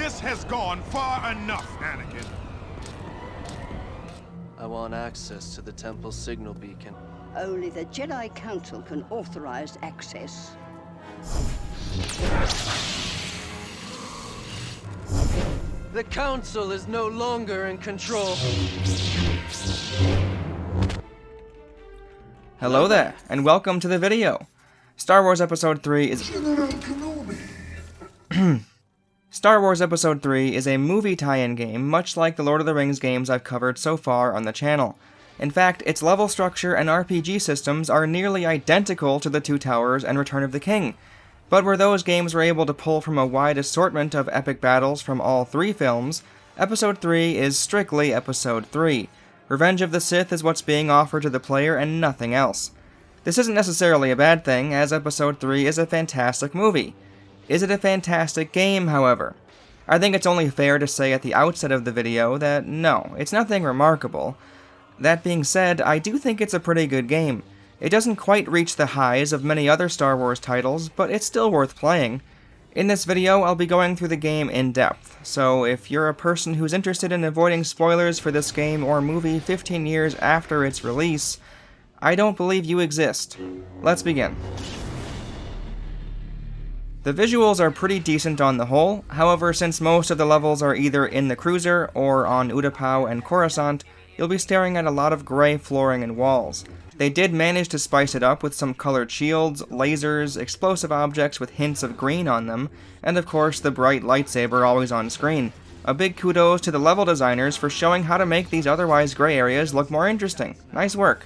This has gone far enough, Anakin. I want access to the temple's signal beacon. Only the Jedi Council can authorize access. The Council is no longer in control. Hello there, and welcome to the video. Star Wars Episode 3 is... Star Wars Episode 3 is a movie tie-in game, much like the Lord of the Rings games I've covered so far on the channel. In fact, its level structure and RPG systems are nearly identical to The Two Towers and Return of the King. But where those games were able to pull from a wide assortment of epic battles from all three films, Episode 3 is strictly Episode 3. Revenge of the Sith is what's being offered to the player and nothing else. This isn't necessarily a bad thing, as Episode 3 is a fantastic movie. Is it a fantastic game, however? I think it's only fair to say at the outset of the video that no, it's nothing remarkable. That being said, I do think it's a pretty good game. It doesn't quite reach the highs of many other Star Wars titles, but it's still worth playing. In this video, I'll be going through the game in depth, so if you're a person who's interested in avoiding spoilers for this game or movie 15 years after its release, I don't believe you exist. Let's begin. The visuals are pretty decent on the whole, however, since most of the levels are either in the cruiser or on Utapau and Coruscant, you'll be staring at a lot of gray flooring and walls. They did manage to spice it up with some colored shields, lasers, explosive objects with hints of green on them, and of course the bright lightsaber always on screen. A big kudos to the level designers for showing how to make these otherwise gray areas look more interesting. Nice work.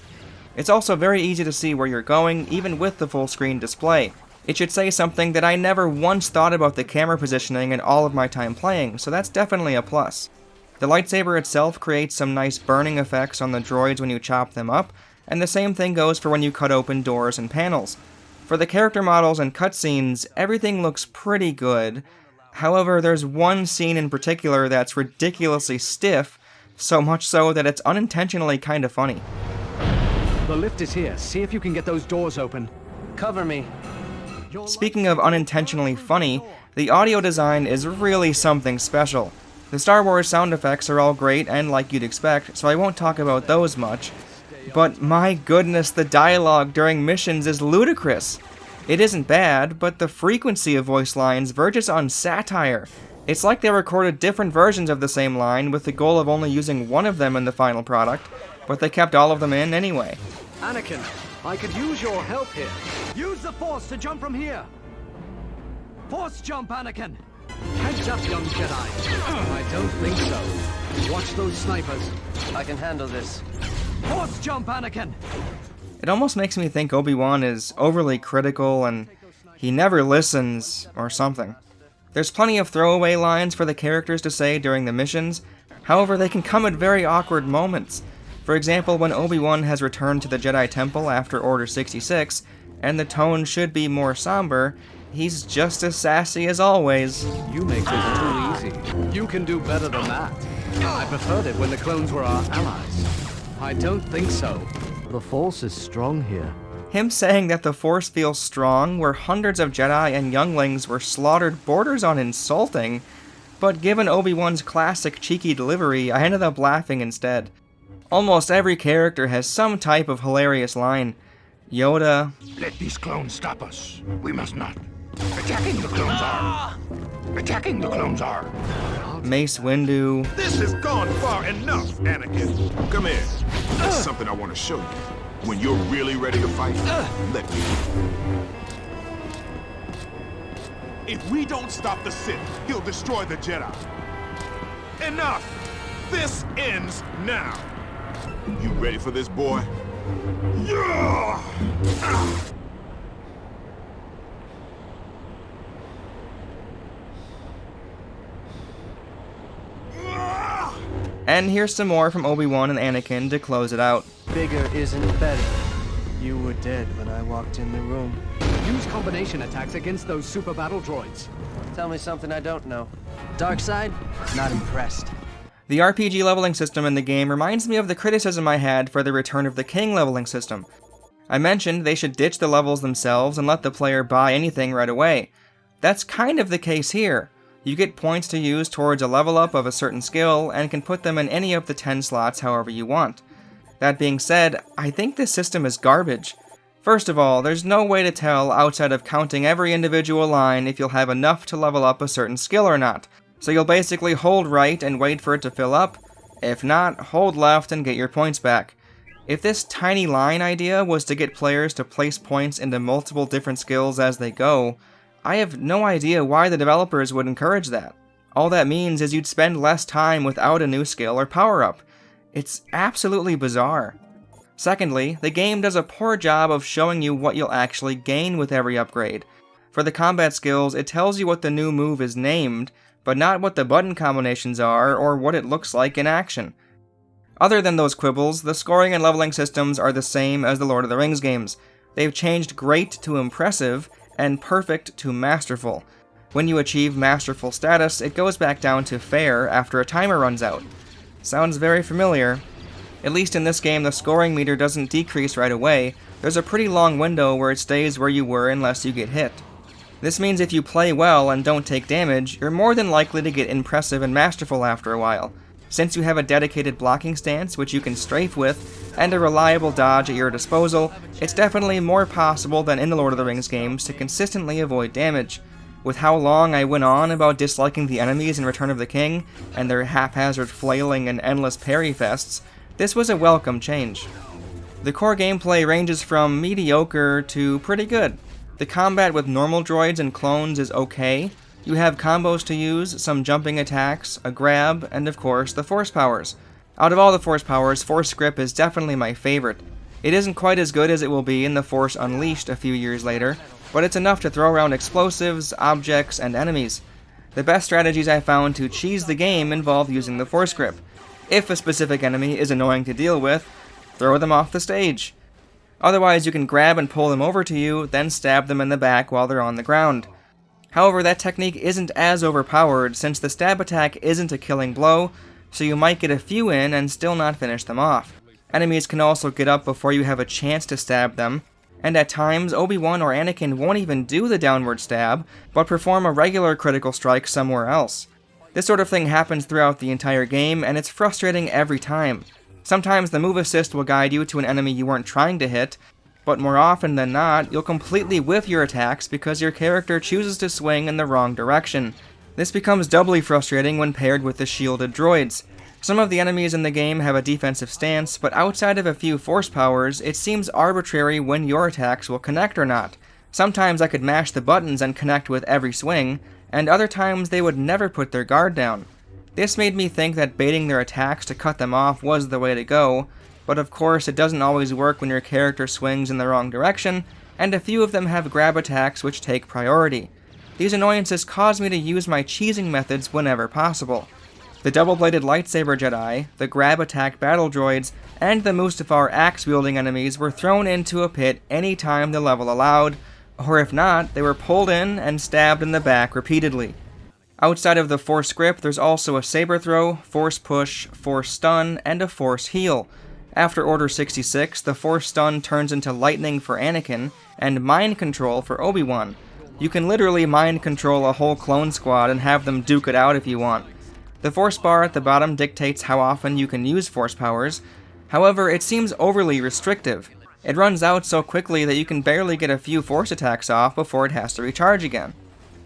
It's also very easy to see where you're going, even with the full screen display. It should say something that I never once thought about the camera positioning in all of my time playing, so that's definitely a plus. The lightsaber itself creates some nice burning effects on the droids when you chop them up, and the same thing goes for when you cut open doors and panels. For the character models and cutscenes, everything looks pretty good. However, there's one scene in particular that's ridiculously stiff, so much so that it's unintentionally kind of funny. The lift is here. See if you can get those doors open. Cover me. Speaking of unintentionally funny, the audio design is really something special. The Star Wars sound effects are all great and like you'd expect, so I won't talk about those much. But my goodness, the dialogue during missions is ludicrous. It isn't bad, but the frequency of voice lines verges on satire. It's like they recorded different versions of the same line with the goal of only using one of them in the final product, but they kept all of them in anyway. Anakin, I could use your help here. Use the Force to jump from here. Force jump, Anakin. Heads up, young Jedi. I don't think so. Watch those snipers. I can handle this. Force jump, Anakin. It almost makes me think Obi-Wan is overly critical and he never listens or something. There's plenty of throwaway lines for the characters to say during the missions, however they can come at very awkward moments. For example, when Obi-Wan has returned to the Jedi Temple after Order 66, and the tone should be more somber, he's just as sassy as always. You make this too easy. You can do better than that. I preferred it when the clones were our allies. I don't think so. The Force is strong here. Him saying that the Force feels strong where hundreds of Jedi and younglings were slaughtered borders on insulting, but given Obi-Wan's classic cheeky delivery, I ended up laughing instead. Almost every character has some type of hilarious line. Yoda... Let these clones stop us. We must not. Attacking the clones are. Attacking the clones are. Mace Windu... This has gone far enough, Anakin. Come here. That's something I want to show you. When you're really ready to fight, let me. If we don't stop the Sith, he'll destroy the Jedi. Enough! This ends now. You ready for this, boy? Yeah! And here's some more from Obi-Wan and Anakin to close it out. Bigger isn't better. You were dead when I walked in the room. Use combination attacks against those super battle droids. Tell me something I don't know. Dark side? Not impressed. The RPG leveling system in the game reminds me of the criticism I had for the Return of the King leveling system. I mentioned they should ditch the levels themselves and let the player buy anything right away. That's kind of the case here. You get points to use towards a level up of a certain skill and can put them in any of the 10 slots however you want. That being said, I think this system is garbage. First of all, there's no way to tell outside of counting every individual line if you'll have enough to level up a certain skill or not, so you'll basically hold right and wait for it to fill up. If not, hold left and get your points back. If this tiny line idea was to get players to place points into multiple different skills as they go, I have no idea why the developers would encourage that. All that means is you'd spend less time without a new skill or power-up. It's absolutely bizarre. Secondly, the game does a poor job of showing you what you'll actually gain with every upgrade. For the combat skills, it tells you what the new move is named, but not what the button combinations are or what it looks like in action. Other than those quibbles, the scoring and leveling systems are the same as the Lord of the Rings games. They've changed great to impressive, and perfect to masterful. When you achieve masterful status, it goes back down to fair after a timer runs out. Sounds very familiar. At least in this game, the scoring meter doesn't decrease right away. There's a pretty long window where it stays where you were unless you get hit. This means if you play well and don't take damage, you're more than likely to get impressive and masterful after a while. Since you have a dedicated blocking stance which you can strafe with, and a reliable dodge at your disposal, it's definitely more possible than in the Lord of the Rings games to consistently avoid damage. With how long I went on about disliking the enemies in Return of the King, and their haphazard flailing and endless parry fests, this was a welcome change. The core gameplay ranges from mediocre to pretty good. The combat with normal droids and clones is okay. You have combos to use, some jumping attacks, a grab, and of course the force powers. Out of all the force powers, Force Grip is definitely my favorite. It isn't quite as good as it will be in the Force Unleashed a few years later, but it's enough to throw around explosives, objects, and enemies. The best strategies I found to cheese the game involve using the Force Grip. If a specific enemy is annoying to deal with, throw them off the stage. Otherwise, you can grab and pull them over to you, then stab them in the back while they're on the ground. However, that technique isn't as overpowered since the stab attack isn't a killing blow, so you might get a few in and still not finish them off. Enemies can also get up before you have a chance to stab them, and at times Obi-Wan or Anakin won't even do the downward stab, but perform a regular critical strike somewhere else. This sort of thing happens throughout the entire game, and it's frustrating every time. Sometimes the move assist will guide you to an enemy you weren't trying to hit, but more often than not, you'll completely whiff your attacks because your character chooses to swing in the wrong direction. This becomes doubly frustrating when paired with the shielded droids. Some of the enemies in the game have a defensive stance, but outside of a few force powers, it seems arbitrary when your attacks will connect or not. Sometimes I could mash the buttons and connect with every swing, and other times they would never put their guard down. This made me think that baiting their attacks to cut them off was the way to go, but of course it doesn't always work when your character swings in the wrong direction, and a few of them have grab attacks which take priority. These annoyances cause me to use my cheesing methods whenever possible. The double-bladed lightsaber Jedi, the grab attack battle droids, and the Mustafar axe-wielding enemies were thrown into a pit any time the level allowed, or if not, they were pulled in and stabbed in the back repeatedly. Outside of the Force Grip, there's also a saber throw, Force Push, Force Stun, and a Force Heal. After Order 66, the Force Stun turns into Lightning for Anakin, and Mind Control for Obi-Wan. You can literally mind control a whole clone squad and have them duke it out if you want. The Force bar at the bottom dictates how often you can use Force powers. However, it seems overly restrictive. It runs out so quickly that you can barely get a few Force attacks off before it has to recharge again.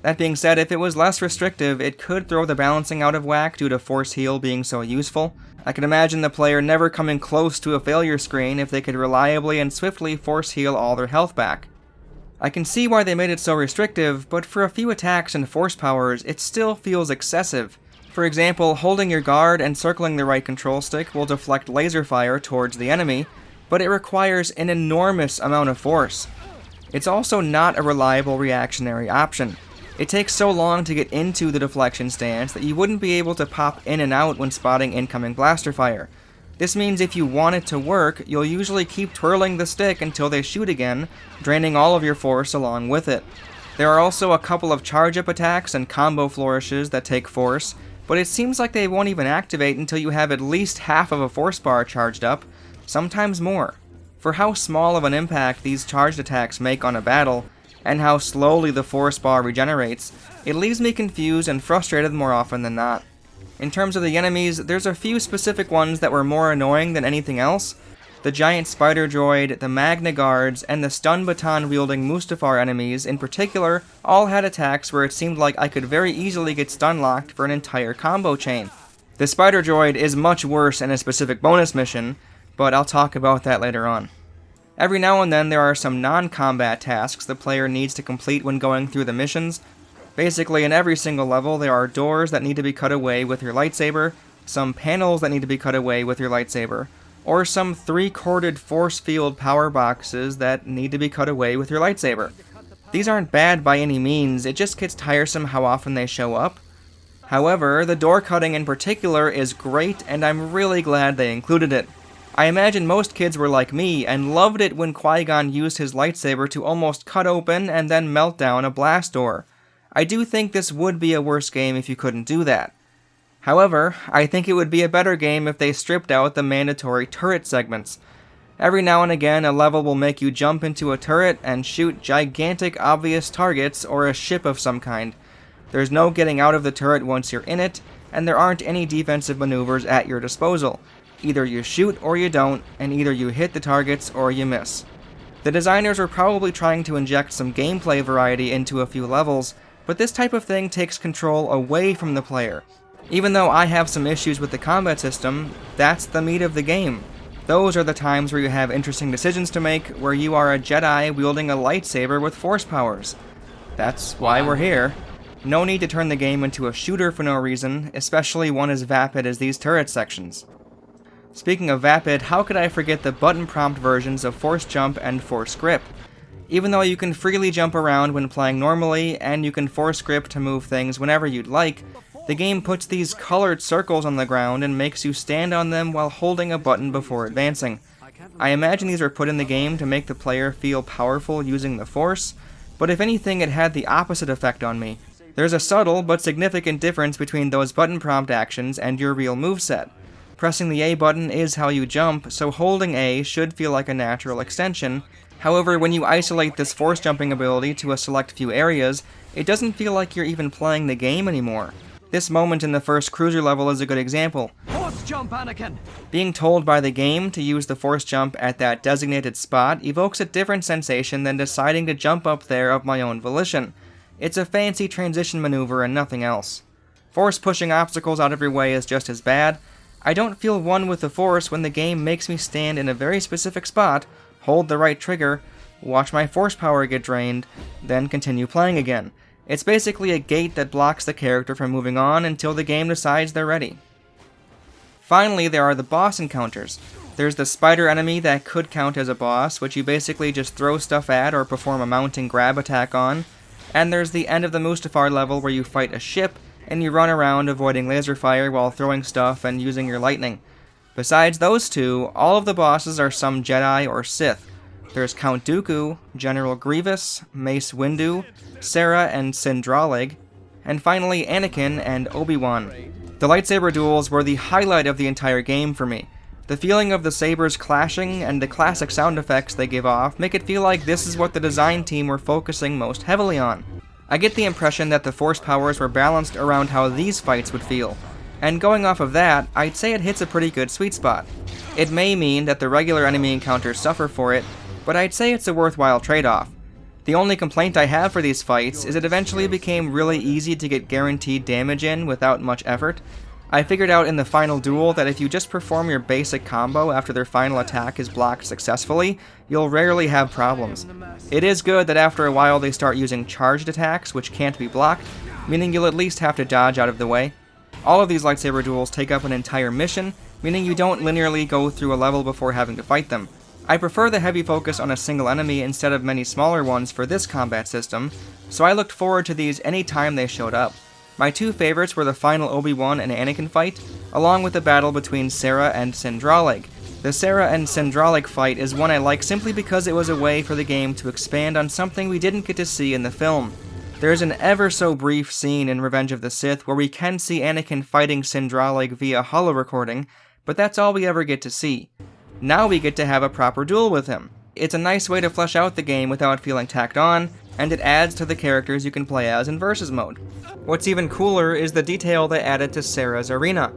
That being said, if it was less restrictive, it could throw the balancing out of whack due to Force Heal being so useful. I can imagine the player never coming close to a failure screen if they could reliably and swiftly Force Heal all their health back. I can see why they made it so restrictive, but for a few attacks and Force powers, it still feels excessive. For example, holding your guard and circling the right control stick will deflect laser fire towards the enemy, but it requires an enormous amount of force. It's also not a reliable reactionary option. It takes so long to get into the deflection stance that you wouldn't be able to pop in and out when spotting incoming blaster fire. This means if you want it to work, you'll usually keep twirling the stick until they shoot again, draining all of your force along with it. There are also a couple of charge-up attacks and combo flourishes that take force, but it seems like they won't even activate until you have at least half of a force bar charged up, sometimes more. For how small of an impact these charged attacks make on a battle, and how slowly the Force bar regenerates, it leaves me confused and frustrated more often than not. In terms of the enemies, there's a few specific ones that were more annoying than anything else. The giant spider droid, the Magna Guards, and the stun baton wielding Mustafar enemies in particular all had attacks where it seemed like I could very easily get stun locked for an entire combo chain. The spider droid is much worse in a specific bonus mission, but I'll talk about that later on. Every now and then there are some non-combat tasks the player needs to complete when going through the missions. Basically, in every single level there are doors that need to be cut away with your lightsaber, some panels that need to be cut away with your lightsaber, or some 3-corded force field power boxes that need to be cut away with your lightsaber. These aren't bad by any means, it just gets tiresome how often they show up. However, the door cutting in particular is great, and I'm really glad they included it. I imagine most kids were like me and loved it when Qui-Gon used his lightsaber to almost cut open and then melt down a blast door. I do think this would be a worse game if you couldn't do that. However, I think it would be a better game if they stripped out the mandatory turret segments. Every now and again, a level will make you jump into a turret and shoot gigantic obvious targets or a ship of some kind. There's no getting out of the turret once you're in it, and there aren't any defensive maneuvers at your disposal. Either you shoot or you don't, and either you hit the targets or you miss. The designers were probably trying to inject some gameplay variety into a few levels, but this type of thing takes control away from the player. Even though I have some issues with the combat system, that's the meat of the game. Those are the times where you have interesting decisions to make, where you are a Jedi wielding a lightsaber with force powers. That's why we're here. No need to turn the game into a shooter for no reason, especially one as vapid as these turret sections. Speaking of vapid, how could I forget the button prompt versions of Force Jump and Force Grip? Even though you can freely jump around when playing normally, and you can Force Grip to move things whenever you'd like, the game puts these colored circles on the ground and makes you stand on them while holding a button before advancing. I imagine these were put in the game to make the player feel powerful using the Force, but if anything it had the opposite effect on me. There's a subtle but significant difference between those button prompt actions and your real moveset. Pressing the A button is how you jump, so holding A should feel like a natural extension. However, when you isolate this force jumping ability to a select few areas, it doesn't feel like you're even playing the game anymore. This moment in the first cruiser level is a good example. Force jump, Anakin! Being told by the game to use the force jump at that designated spot evokes a different sensation than deciding to jump up there of my own volition. It's a fancy transition maneuver and nothing else. Force pushing obstacles out of your way is just as bad. I don't feel one with the Force when the game makes me stand in a very specific spot, hold the right trigger, watch my force power get drained, then continue playing again. It's basically a gate that blocks the character from moving on until the game decides they're ready. Finally, there are the boss encounters. There's the spider enemy that could count as a boss, which you basically just throw stuff at or perform a mounting grab attack on. And there's the end of the Mustafar level where you fight a ship, and you run around avoiding laser fire while throwing stuff and using your lightning. Besides those two, all of the bosses are some Jedi or Sith. There's Count Dooku, General Grievous, Mace Windu, Sarah and Sindralig, and finally Anakin and Obi-Wan. The lightsaber duels were the highlight of the entire game for me. The feeling of the sabers clashing and the classic sound effects they give off make it feel like this is what the design team were focusing most heavily on. I get the impression that the force powers were balanced around how these fights would feel, and going off of that, I'd say it hits a pretty good sweet spot. It may mean that the regular enemy encounters suffer for it, but I'd say it's a worthwhile trade-off. The only complaint I have for these fights is it eventually became really easy to get guaranteed damage in without much effort. I figured out in the final duel that if you just perform your basic combo after their final attack is blocked successfully, you'll rarely have problems. It is good that after a while they start using charged attacks which can't be blocked, meaning you'll at least have to dodge out of the way. All of these lightsaber duels take up an entire mission, meaning you don't linearly go through a level before having to fight them. I prefer the heavy focus on a single enemy instead of many smaller ones for this combat system, so I looked forward to these any time they showed up. My two favorites were the final Obi-Wan and Anakin fight, along with the battle between Sarah and Sindralig. The Sarah and Sindralig fight is one I like simply because it was a way for the game to expand on something we didn't get to see in the film. There's an ever so brief scene in Revenge of the Sith where we can see Anakin fighting Sindralig via holo-recording, but that's all we ever get to see. Now we get to have a proper duel with him. It's a nice way to flesh out the game without feeling tacked on, and it adds to the characters you can play as in Versus mode. What's even cooler is the detail they added to Serra's arena.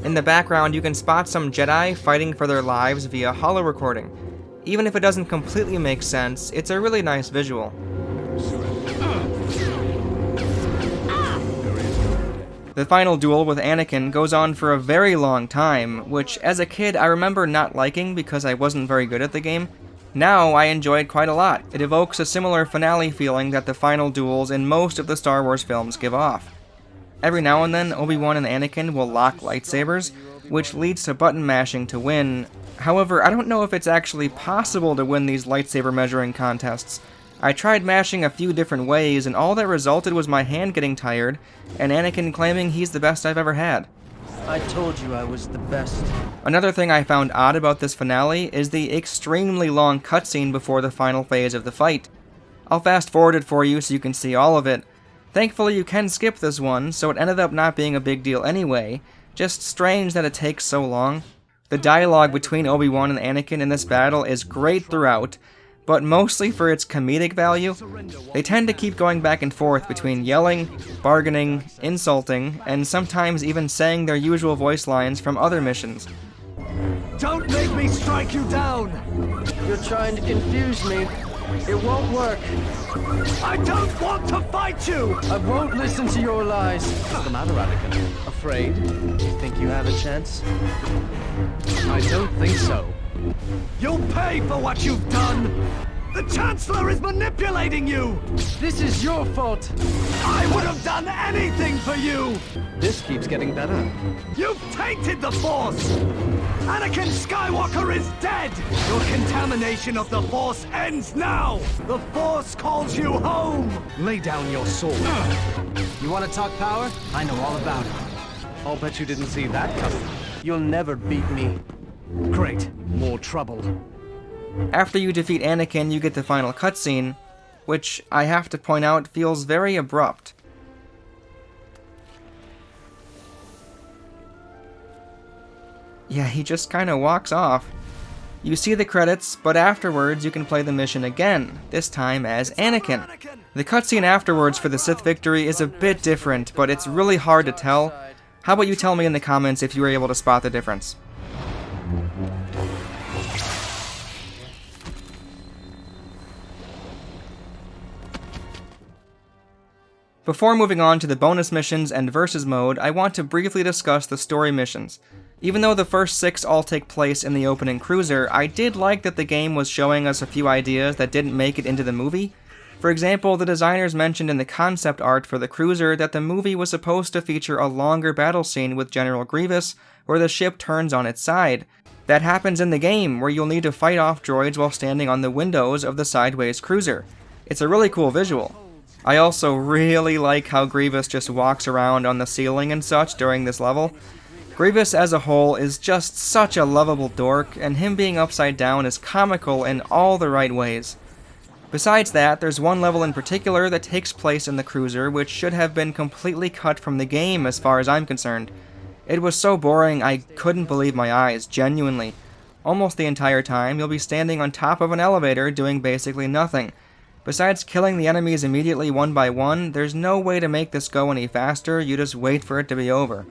In the background, you can spot some Jedi fighting for their lives via holo recording. Even if it doesn't completely make sense, it's a really nice visual. The final duel with Anakin goes on for a very long time, which as a kid I remember not liking because I wasn't very good at the game. Now I enjoy it quite a lot. It evokes a similar finale feeling that the final duels in most of the Star Wars films give off. Every now and then, Obi-Wan and Anakin will lock lightsabers, which leads to button mashing to win. However, I don't know if it's actually possible to win these lightsaber measuring contests. I tried mashing a few different ways, and all that resulted was my hand getting tired, and Anakin claiming he's the best I've ever had. I told you I was the best. Another thing I found odd about this finale is the extremely long cutscene before the final phase of the fight. I'll fast forward it for you so you can see all of it. Thankfully you can skip this one, so it ended up not being a big deal anyway, just strange that it takes so long. The dialogue between Obi-Wan and Anakin in this battle is great throughout, but mostly for its comedic value. They tend to keep going back and forth between yelling, bargaining, insulting, and sometimes even saying their usual voice lines from other missions. Don't make me strike you down! You're trying to confuse me. It won't work. I don't want to fight you! I won't listen to your lies. What's the matter, Anakin? Afraid? You think you have a chance? I don't think so. You'll pay for what you've done! The Chancellor is manipulating you! This is your fault. I would have done anything for you! This keeps getting better. You've tainted the Force! Anakin Skywalker is dead! Your contamination of the Force ends now! The Force calls you home! Lay down your sword. You want to talk power? I know all about it. I'll bet you didn't see that coming. You'll never beat me. Great. More trouble. After you defeat Anakin, you get the final cutscene, which I have to point out feels very abrupt. Yeah, he just kinda walks off. You see the credits, but afterwards you can play the mission again, this time as Anakin. The cutscene afterwards for the Sith victory is a bit different, but it's really hard to tell. How about you tell me in the comments if you were able to spot the difference? Before moving on to the bonus missions and versus mode, I want to briefly discuss the story missions. Even though the first 6 all take place in the opening cruiser, I did like that the game was showing us a few ideas that didn't make it into the movie. For example, the designers mentioned in the concept art for the cruiser that the movie was supposed to feature a longer battle scene with General Grievous, where the ship turns on its side. That happens in the game, where you'll need to fight off droids while standing on the windows of the sideways cruiser. It's a really cool visual. I also really like how Grievous just walks around on the ceiling and such during this level. Grievous as a whole is just such a lovable dork, and him being upside down is comical in all the right ways. Besides that, there's one level in particular that takes place in the cruiser which should have been completely cut from the game as far as I'm concerned. It was so boring I couldn't believe my eyes, genuinely. Almost the entire time you'll be standing on top of an elevator doing basically nothing. Besides killing the enemies immediately one by one, there's no way to make this go any faster, you just wait for it to be over.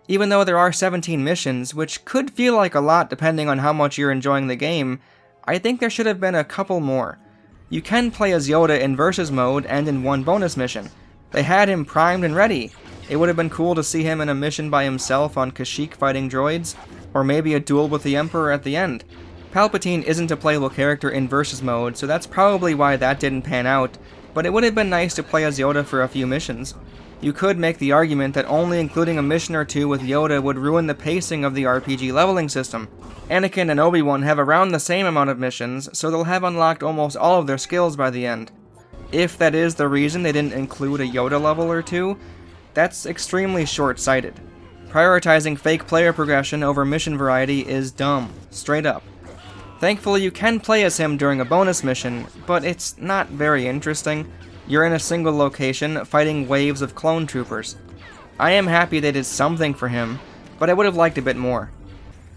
Even though there are 17 missions, which could feel like a lot depending on how much you're enjoying the game, I think there should have been a couple more. You can play as Yoda in Versus mode and in one bonus mission. They had him primed and ready. It would have been cool to see him in a mission by himself on Kashyyyk fighting droids, or maybe a duel with the Emperor at the end. Palpatine isn't a playable character in Versus mode, so that's probably why that didn't pan out, but it would have been nice to play as Yoda for a few missions. You could make the argument that only including a mission or two with Yoda would ruin the pacing of the RPG leveling system. Anakin and Obi-Wan have around the same amount of missions, so they'll have unlocked almost all of their skills by the end. If that is the reason they didn't include a Yoda level or two, that's extremely short-sighted. Prioritizing fake player progression over mission variety is dumb, straight up. Thankfully you can play as him during a bonus mission, but it's not very interesting. You're in a single location, fighting waves of clone troopers. I am happy they did something for him, but I would have liked a bit more.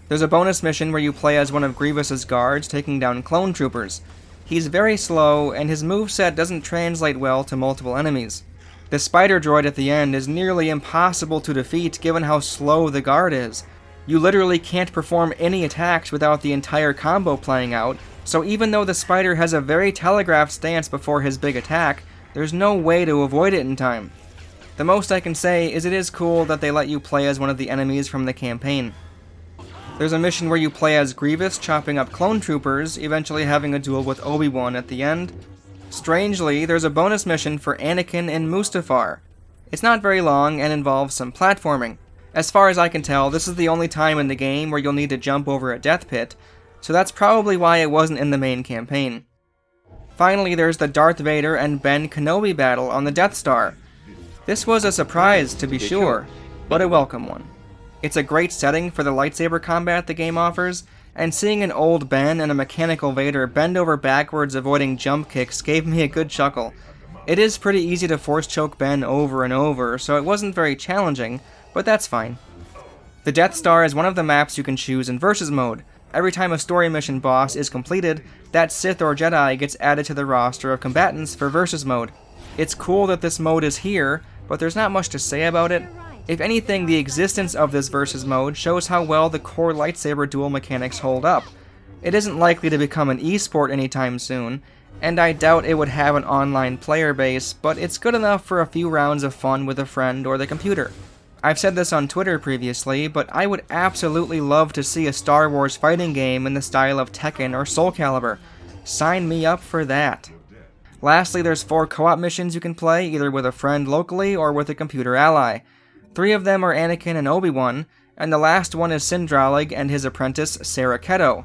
There's a bonus mission where you play as one of Grievous's guards taking down clone troopers. He's very slow, and his moveset doesn't translate well to multiple enemies. The spider droid at the end is nearly impossible to defeat given how slow the guard is. You literally can't perform any attacks without the entire combo playing out, so even though the spider has a very telegraphed stance before his big attack, there's no way to avoid it in time. The most I can say is it is cool that they let you play as one of the enemies from the campaign. There's a mission where you play as Grievous chopping up clone troopers, eventually having a duel with Obi-Wan at the end. Strangely, there's a bonus mission for Anakin and Mustafar. It's not very long and involves some platforming. As far as I can tell, this is the only time in the game where you'll need to jump over a death pit, so that's probably why it wasn't in the main campaign. Finally, there's the Darth Vader and Ben Kenobi battle on the Death Star. This was a surprise, to be sure, but a welcome one. It's a great setting for the lightsaber combat the game offers, and seeing an old Ben and a mechanical Vader bend over backwards avoiding jump kicks gave me a good chuckle. It is pretty easy to force choke Ben over and over, so it wasn't very challenging, but that's fine. The Death Star is one of the maps you can choose in Versus mode. Every time a story mission boss is completed, that Sith or Jedi gets added to the roster of combatants for Versus mode. It's cool that this mode is here, but there's not much to say about it. If anything, the existence of this Versus mode shows how well the core lightsaber duel mechanics hold up. It isn't likely to become an esport anytime soon, and I doubt it would have an online player base, but it's good enough for a few rounds of fun with a friend or the computer. I've said this on Twitter previously, but I would absolutely love to see a Star Wars fighting game in the style of Tekken or Soul Calibur. Sign me up for that. Lastly, there's 4 co-op missions you can play, either with a friend locally or with a computer ally. 3 of them are Anakin and Obi-Wan, and the last one is Sindralig and his apprentice, Sarah Keto.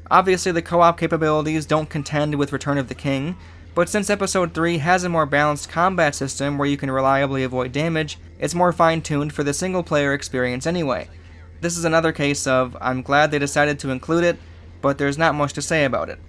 Obviously, the co-op capabilities don't contend with Return of the King, but since Episode 3 has a more balanced combat system where you can reliably avoid damage, it's more fine-tuned for the single-player experience anyway. This is another case of, I'm glad they decided to include it, but there's not much to say about it.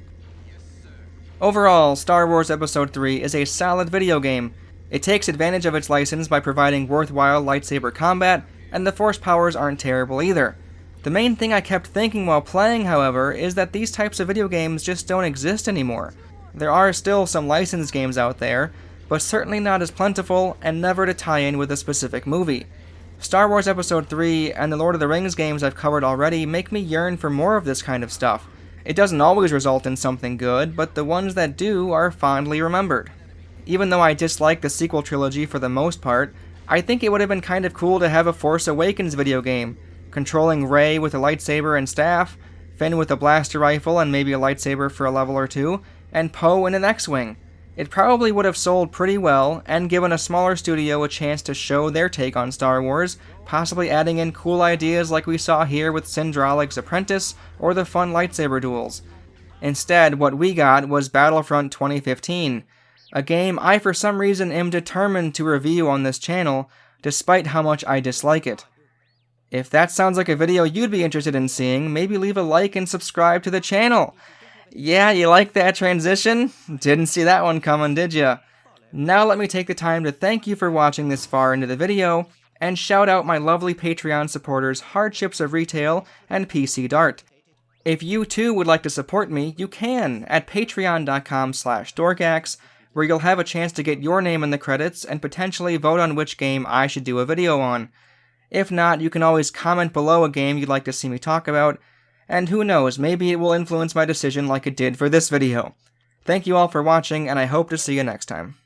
Overall, Star Wars Episode 3 is a solid video game. It takes advantage of its license by providing worthwhile lightsaber combat, and the Force powers aren't terrible either. The main thing I kept thinking while playing, however, is that these types of video games just don't exist anymore. There are still some licensed games out there, but certainly not as plentiful and never to tie in with a specific movie. Star Wars Episode 3 and the Lord of the Rings games I've covered already make me yearn for more of this kind of stuff. It doesn't always result in something good, but the ones that do are fondly remembered. Even though I dislike the sequel trilogy for the most part, I think it would have been kind of cool to have a Force Awakens video game, controlling Rey with a lightsaber and staff, Finn with a blaster rifle and maybe a lightsaber for a level or two, and Poe in an X-Wing. It probably would have sold pretty well, and given a smaller studio a chance to show their take on Star Wars, possibly adding in cool ideas like we saw here with Sindralig's Apprentice, or the fun lightsaber duels. Instead, what we got was Battlefront 2015, a game I for some reason am determined to review on this channel, despite how much I dislike it. If that sounds like a video you'd be interested in seeing, maybe leave a like and subscribe to the channel. Yeah, you like that transition? Didn't see that one coming, did ya? Now let me take the time to thank you for watching this far into the video, and shout out my lovely Patreon supporters Hardships of Retail and PC Dart. If you too would like to support me, you can at patreon.com/Dorkaxe, where you'll have a chance to get your name in the credits and potentially vote on which game I should do a video on. If not, you can always comment below a game you'd like to see me talk about, and who knows, maybe it will influence my decision like it did for this video. Thank you all for watching, and I hope to see you next time.